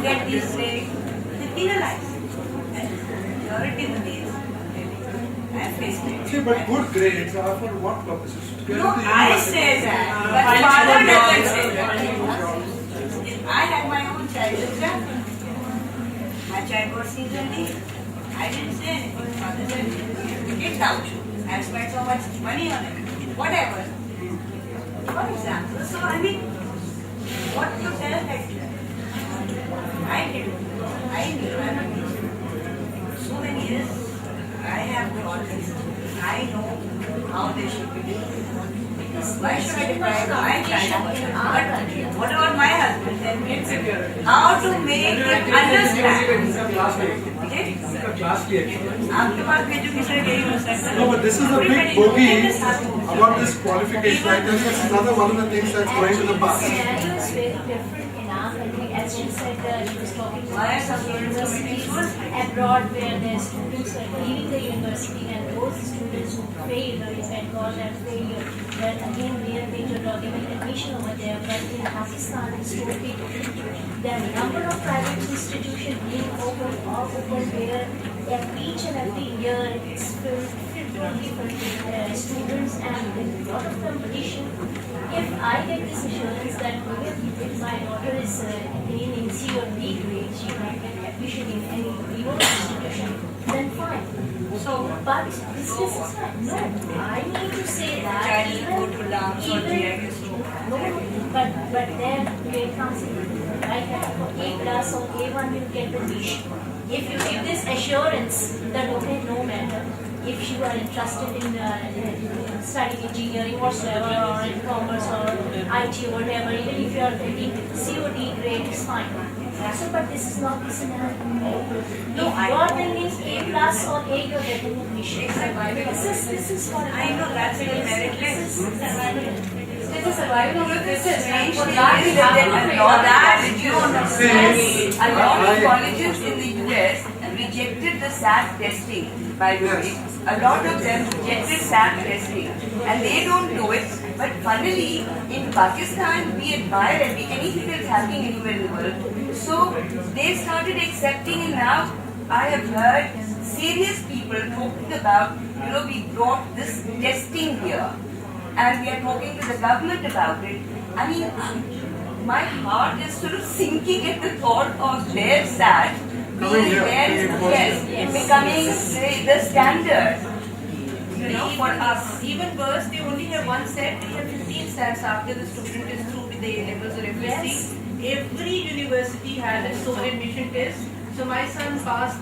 get these grades, they penalize. Majority of the days, I have faced it. See, but good grades are for what purposes? To get No, into the I university. say that, but father doesn't say that. I had my own child example. My child got season D. I didn't say anything. Father said, get out. I spent so much money on it. Whatever. For example, so I mean, what to tell that? I did. I knew I'm a teacher. So many years I have taught this. I know how they should be doing. Why should I deprive my child? But what about my husband? How to make him understand? आपके पास education यही हो सकता है. No, but this is a big bogey about this qualification. I think it's another one of the things that's going to the past. The scenario is very different in our country. As she said, she was talking about some universities abroad where their students were leaving the university, and those students who failed, or you can call that failure, were again readmitted or given admission over there. But in Pakistan, it's totally different. There are a number of private institutions being opened where each and every year it's filled totally filled with students, and with a lot of competition. If I get this assurance that if my daughter is attaining C or D grade, she might get admission in any institution, then fine. So, but this is no. I need to say that but then grade counseling, like A plus or A1 you get the admission. If you give this assurance that okay, no matter if you are interested in studying engineering whatsoever, or in commerce or IT or whatever, even if you are taking COD grade, it's fine. So, but this is not the scenario. No, if you are bringing A plus or A, you are getting admission. This is what I know that's the merit list. This is survival of the fittest. Strange For thing that, is we have that to a lot that of you understand. A lot of colleges in the US rejected the SAT testing, by the way. A lot of them rejected SAT testing, and they don't do it. But funnily, in Pakistan, we admire anything that's happening anywhere in the world. So they started accepting, and now I have heard serious people talking about, we brought this testing here, and we are talking to the government about it. I mean, my heart is sort of sinking at the thought of their SAT becoming the standard. For us. Even worse, they only have one set. They have 15 stats after the student is through with the A-levels or everything. Every university has its own admission test. So my son passed,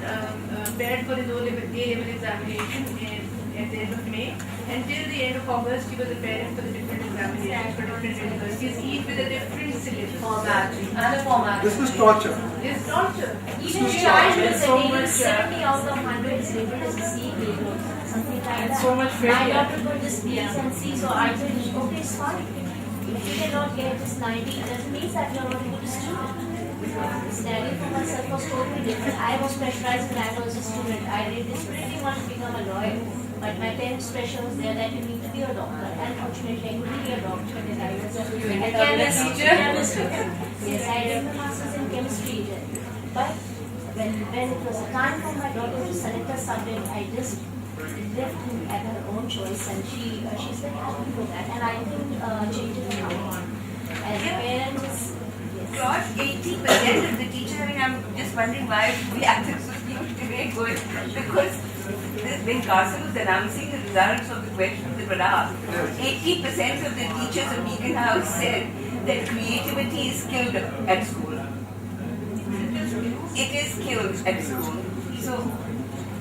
paired for his A-level examination at the end of May. Until the end of August, he was preparing for the different examinations for different universities, each with a different syllabus. Format. And a format. This is torture. It's torture. Even child is so much 70 out of 100 is rated as a C grade or something like that. So much failure. My daughter got just B's and C's, so I said, okay, it's fine. If you cannot get just 90, it doesn't mean that you are not a good student. Studying for myself was totally different. I was pressurized when I was a student. I desperately wanted to become a lawyer, but my parents' pressure was there that you need to be a doctor. And fortunately, I couldn't be a doctor because I was a chemist. Yes, I did my master's in chemistry. But when it was a time for my daughter to select a subject, I just left him at her own choice, and she's very happy for that. And I think changes will come. As parents, Claude, 80% of the teachers, I mean, I'm just wondering why we acted so today good, because when Carson was announcing the results of the questions that were asked, 80% of the teachers of Beaconhouse said that creativity is killed at school. It is killed at school. So,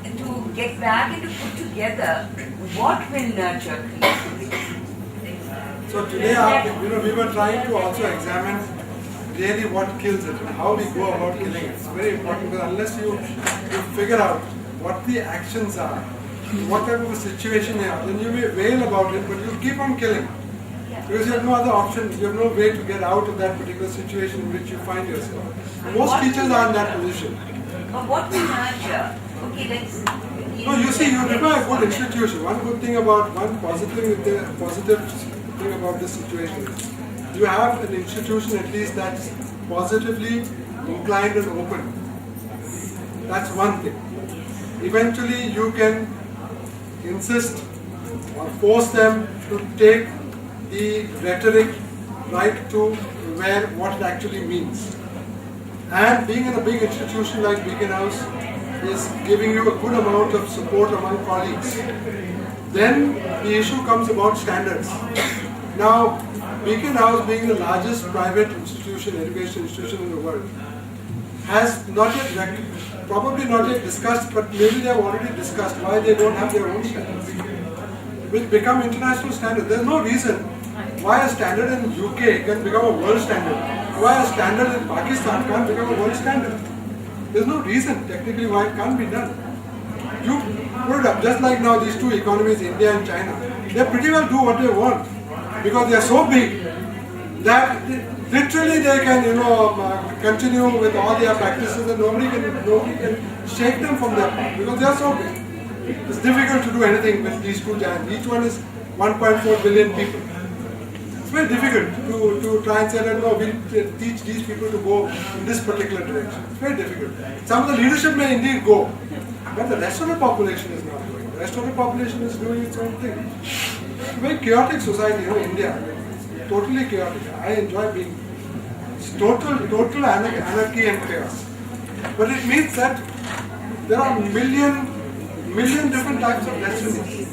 to get back and to put together what will nurture creativity. So today, we were trying to also examine really what kills it and how we go about killing it. It's very important, because unless you figure out what the actions are, what type of a situation you are, then you may wail about it, but you keep on killing. Because you have no other option, you have no way to get out of that particular situation in which you find yourself. Most teachers are in that position. But what will nurture? Okay, let's... No, you see, you require a good institution. One positive thing about this situation is you have an institution at least that's positively inclined and open. That's one thing. Eventually you can insist or force them to take the rhetoric right to where what it actually means. And being in a big institution like Beaconhouse is giving you a good amount of support among colleagues. Then the issue comes about standards. Now, Beaconhouse, being the largest private institution, education institution in the world, has not yet, probably not yet discussed, but maybe they have already discussed why they don't have their own standards, which become international standards. There's no reason why a standard in UK can become a world standard, why a standard in Pakistan can't become a world standard. There's no reason technically why it can't be done. You put it up, just like now these two economies, India and China, they pretty well do what they want because they are so big that literally they can, continue with all their practices and nobody can shake them from their path because they are so big. It's difficult to do anything with these two giants. Each one is 1.4 billion people. It's very difficult to try and say that no, we'll teach these people to go in this particular direction. It's very difficult. Some of the leadership may indeed go, but the rest of the population is not going. The rest of the population is doing its own thing. It's a very chaotic society, India. It's totally chaotic. I enjoy being. It's total anarchy and chaos. But it means that there are million different types of destinies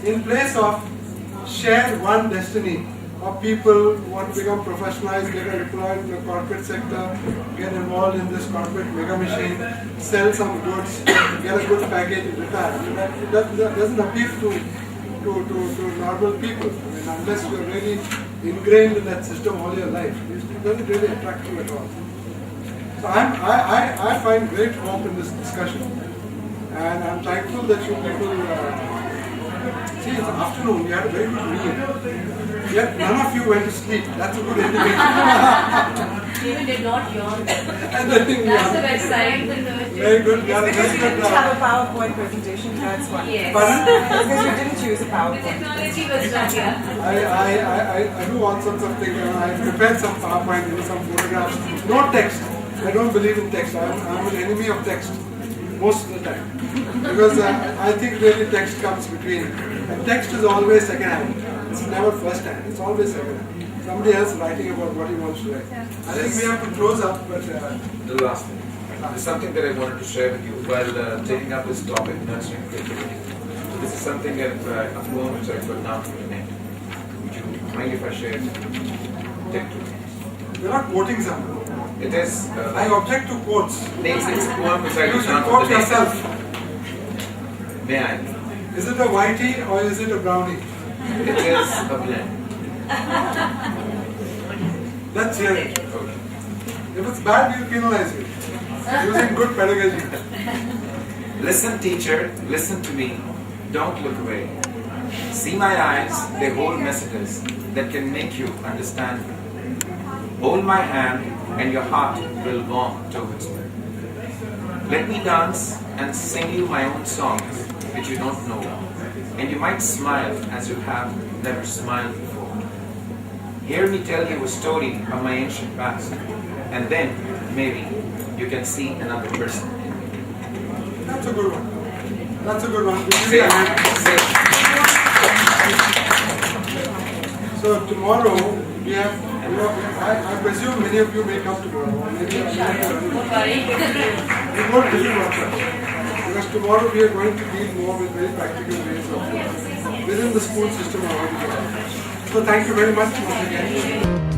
in place of share one destiny of people who want to become professionalized, get employed in the corporate sector, get involved in this corporate mega machine, sell some goods, get a good package and retire. That doesn't appeal to normal people. I mean, unless you're really ingrained in that system all your life, it doesn't really attract you at all. So I find great hope in this discussion, and I'm thankful that you people see, it's afternoon, we had a very good meal. Yet none of you went to sleep. That's a good indication. Even did not yawn. And I think That's the best sign. very good. It's because you didn't have a PowerPoint presentation, that's why. Yes. Pardon? Because you didn't choose a The PowerPoint. technology was not here. I do all sorts of things. I prepared some PowerPoint, some photographs. No text. I don't believe in text. I'm an enemy of text most of the time. Because I think really text comes between. And text is always second hand. It's never first hand. It's always second hand. Somebody else writing about what he wants to write. I think we have to close up, but... The last thing. There's something that I wanted to share with you while taking up this topic, nurturing creativity. This is something that a poem which I could not name. Would you mind if I share it? Take two. You're not quoting something. It is. I object to quotes. It's a poem which I You could should not quote name. yourself. May I? Is it a whitey or is it a brownie? It is a blend. Let's hear it. Okay. If it's bad, we'll penalize you. Using good pedagogy. Listen, teacher, listen to me. Don't look away. See my eyes, they hold messages that can make you understand me. Hold my hand and your heart will warm towards me. Let me dance and sing you my own songs which you don't know. And you might smile as you have never smiled before. Hear me tell you a story of my ancient past. And then, maybe, you can see another person. That's a good one. That's a good one. We'll give you Say a hand. it. So tomorrow we have, I presume many of you may come tomorrow. Maybe we won't visit workshops. Because tomorrow we are going to deal more with very practical ways of within the school system. So thank you very much once again.